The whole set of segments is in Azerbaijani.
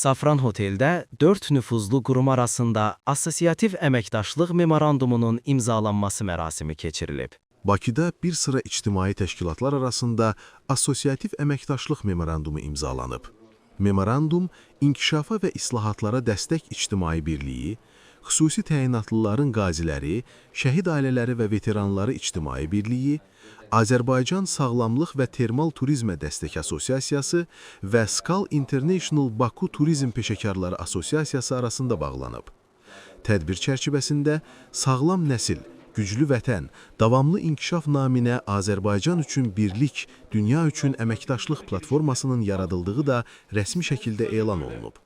Safran Hotel'də 4 nüfuzlu qurum arasında Assosiativ Əməkdaşlıq Memorandumunun imzalanması mərasimi keçirilib. Bakıda bir sıra ictimai təşkilatlar arasında Assosiativ Əməkdaşlıq Memorandumu imzalanıb. Memorandum, inkişafa və islahatlara dəstək ictimai birliyi, xüsusi təyinatlıların qaziləri, şəhid ailələri və veteranları ictimai birliyi, Azərbaycan Sağlamlıq və Termal Turizmə Dəstək Asosiasiyası və Skal International Baku Turizm Peşəkarları Asosiasiyası arasında bağlanıb. Tədbir çərçivəsində sağlam nəsil, güclü vətən, davamlı inkişaf naminə Azərbaycan üçün birlik, dünya üçün əməkdaşlıq platformasının yaradıldığı da rəsmi şəkildə elan olunub.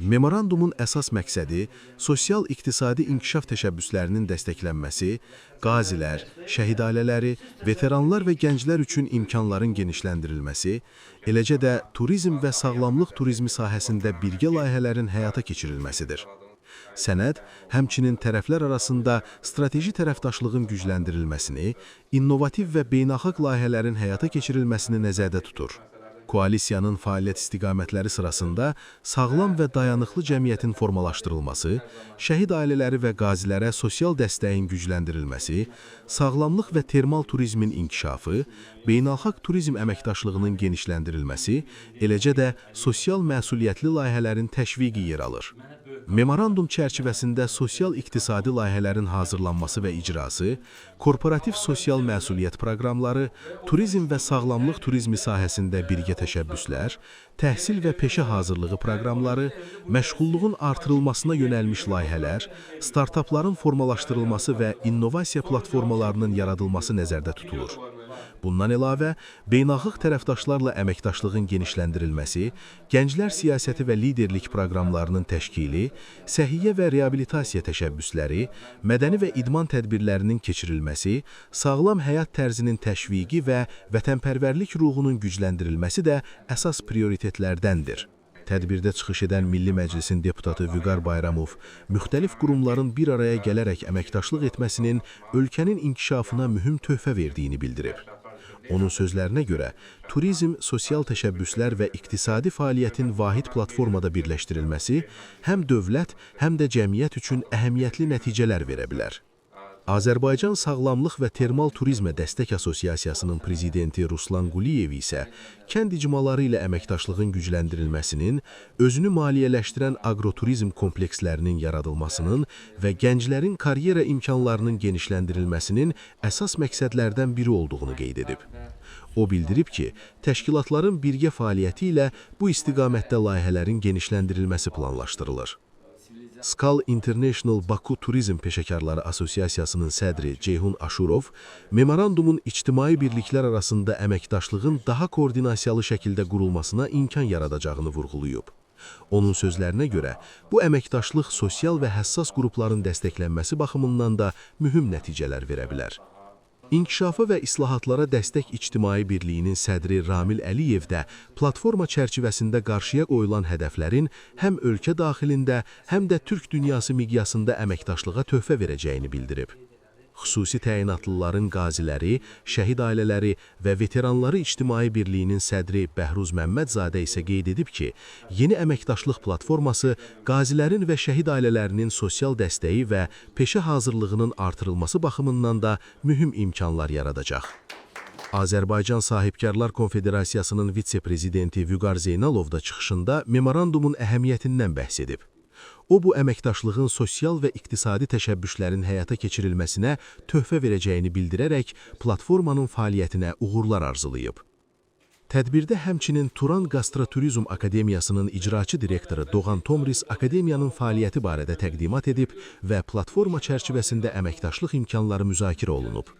Memorandumun əsas məqsədi sosial-iqtisadi inkişaf təşəbbüslərinin dəstəklənməsi, qazilər, şəhid ailələri, veteranlar və gənclər üçün imkanların genişləndirilməsi, eləcə də turizm və sağlamlıq turizmi sahəsində birgə layihələrin həyata keçirilməsidir. Sənəd, həmçinin tərəflər arasında strateji tərəfdaşlığın gücləndirilməsini, innovativ və beynəlxalq layihələrin həyata keçirilməsini nəzərdə tutur. Koalisiyanın fəaliyyət istiqamətləri sırasında sağlam və dayanıqlı cəmiyyətin formalaşdırılması, şəhid ailələri və qazilərə sosial dəstəyin gücləndirilməsi, sağlamlıq və termal turizmin inkişafı, beynəlxalq turizm əməkdaşlığının genişləndirilməsi, eləcə də sosial məsuliyyətli layihələrin təşviqi yer alır. Memorandum çərçivəsində sosial-iqtisadi layihələrin hazırlanması və icrası, korporativ sosial məsuliyyət proqramları, turizm və sağlamlıq turizmi sahəsində birgə təşəbbüslər, təhsil və peşə hazırlığı proqramları, məşğulluğun artırılmasına yönəlmiş layihələr, startapların formalaşdırılması və innovasiya platformalarının yaradılması nəzərdə tutulur. Bundan əlavə, beynəlxalq tərəfdaşlarla əməkdaşlığın genişləndirilməsi, gənclər siyasəti və liderlik proqramlarının təşkili, səhiyyə və reabilitasiya təşəbbüsləri, mədəni və idman tədbirlərinin keçirilməsi, sağlam həyat tərzinin təşviqi və vətənpərvərlik ruhunun gücləndirilməsi də əsas prioritetlərdəndir. Tədbirdə çıxış edən Milli Məclisin deputatı Vüqar Bayramov, müxtəlif qurumların bir araya gələrək əməkdaşlıq etməsinin ölkənin inkişafına mühüm töhfə verdiyini bildirib. Onun sözlərinə görə, turizm, sosial təşəbbüslər və iqtisadi fəaliyyətin vahid platformada birləşdirilməsi həm dövlət, həm də cəmiyyət üçün əhəmiyyətli nəticələr verə bilər. Azərbaycan Sağlamlıq və Termal Turizmə Dəstək Asosiasiyasının prezidenti Ruslan Quliyev isə kənd icmaları ilə əməkdaşlığın gücləndirilməsinin, özünü maliyyələşdirən agroturizm komplekslərinin yaradılmasının və gənclərin karyera imkanlarının genişləndirilməsinin əsas məqsədlərdən biri olduğunu qeyd edib. O bildirib ki, təşkilatların birgə fəaliyyəti ilə bu istiqamətdə layihələrin genişləndirilməsi planlaşdırılır. Skal International Baku Turizm Peşəkarları Asosiasiyasının sədri Ceyhun Aşurov, memorandumun ictimai birliklər arasında əməkdaşlığın daha koordinasiyalı şəkildə qurulmasına imkan yaradacağını vurğulayıb. Onun sözlərinə görə, bu əməkdaşlıq sosial və həssas qrupların dəstəklənməsi baxımından da mühüm nəticələr verə bilər. İnkişafa və islahatlara dəstək ictimai birliyinin sədri Ramil Əliyev də platforma çərçivəsində qarşıya qoyulan hədəflərin həm ölkə daxilində, həm də Türk dünyası miqyasında əməkdaşlığa töhfə verəcəyini bildirib. Xüsusi təyinatlıların qaziləri, şəhid ailələri və veteranları ictimai birliyinin sədri Bəhruz Məmmədzadə isə qeyd edib ki, yeni əməkdaşlıq platforması qazilərin və şəhid ailələrinin sosial dəstəyi və peşə hazırlığının artırılması baxımından da mühüm imkanlar yaradacaq. Azərbaycan Sahibkarlar Konfederasiyasının vitse-prezidenti Vüqar Zeynalov da çıxışında memorandumun əhəmiyyətindən bəhs edib. O, bu əməkdaşlığın sosial və iqtisadi təşəbbüslərin həyata keçirilməsinə töhfə verəcəyini bildirərək platformanın fəaliyyətinə uğurlar arzulayıb. Tədbirdə həmçinin Turan Qastroturizm Akademiyasının icraçı direktoru Doğan Tomris akademiyanın fəaliyyəti barədə təqdimat edib və platforma çərçivəsində əməkdaşlıq imkanları müzakirə olunub.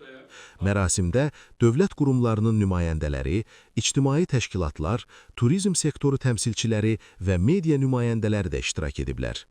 Mərasimdə dövlət qurumlarının nümayəndələri, ictimai təşkilatlar, turizm sektoru təmsilçiləri və media nümayəndələri də iştirak ediblər.